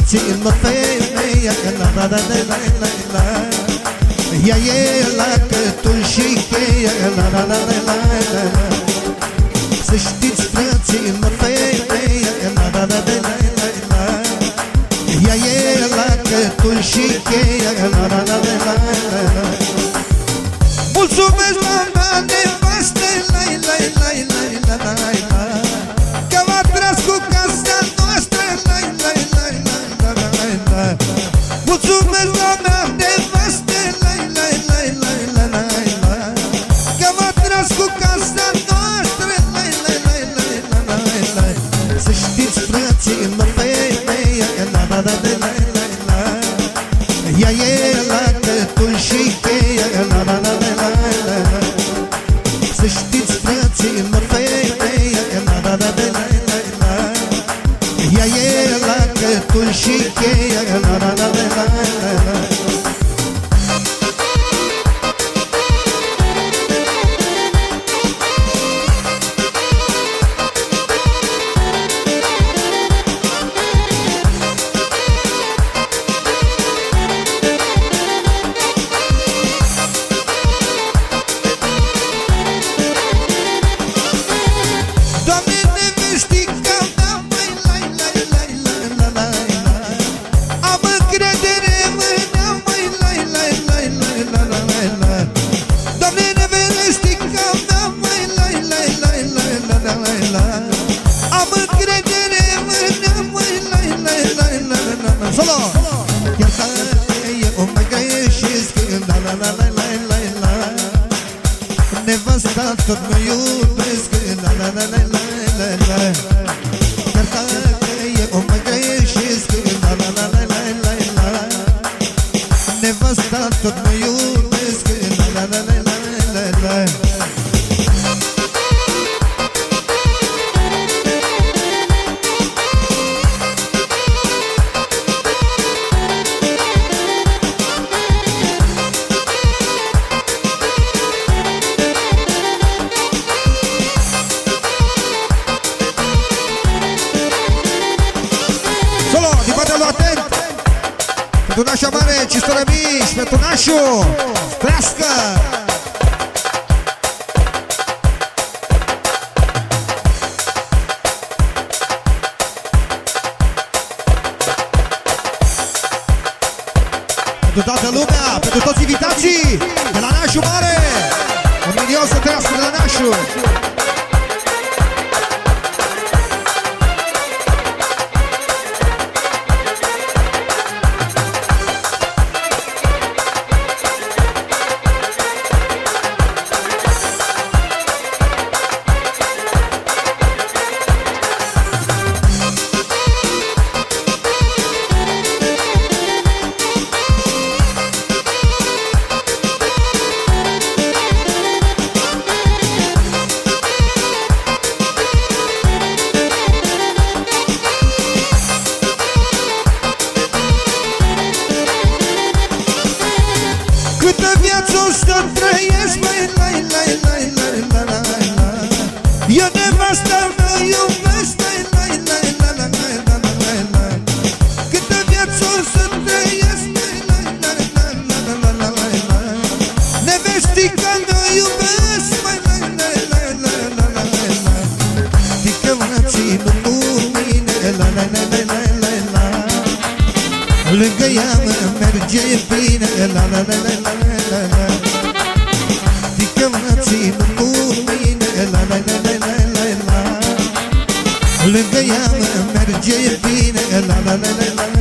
frăților femeia, la la la la la la. Ea e la cătul și cheia, la la la la la la. Să știți frăților femeia, la la la la la la. Ea e la cătul și cheia, la la la la la la. Mulțumesc mama nevastă, la la la la la la la. Că v-a tras cu casa noastră, la la la la la la la. Mulțumesc mama nevastă, la la la la la la la. Că v-a tras cu casa noastră, la la la la la la la. Să știți frăților femeia, la la la la la la. Ea e la cătul și cheia, la la la la la la. Să știți frăților femeia, la la la la la la. Ea e la cătul și cheia, la la la la la la. Nevasta tot mă iubesc, la la la la la la la. Chiar dacă eu mă greșesc, la la la la la la la. Nevasta tot mă iubesc, la la la la la la la. Pentru nașa mare, Cistoră Mici, pentru nașul, trească! Pentru toată lumea, pentru toți invitații, de la nașul mare, un milion să trească de la nașul! Câtă viață o să trăiesc, măi, lai, lai, lai, lai, lai, lai, lai. Eu nevasta mea iubesc, lai, lai, lai, lai, lai, lai, lai, lai. Câtă viață o să trăiesc, lai, lai, lai, lai, lai, lai, lai, lai. Nevestica mea iubesc, mai, lai, lai, lai, lai, lai, lai, lai. Fică mă ținut cu mine, lai, lai, lai, lai, lai, lai, lai. Lângă ea mă merge bine, la la la la la la la. Fică mă ținut cu mine, la la la la la la la. Lângă ea mă merge bine, la la la la la.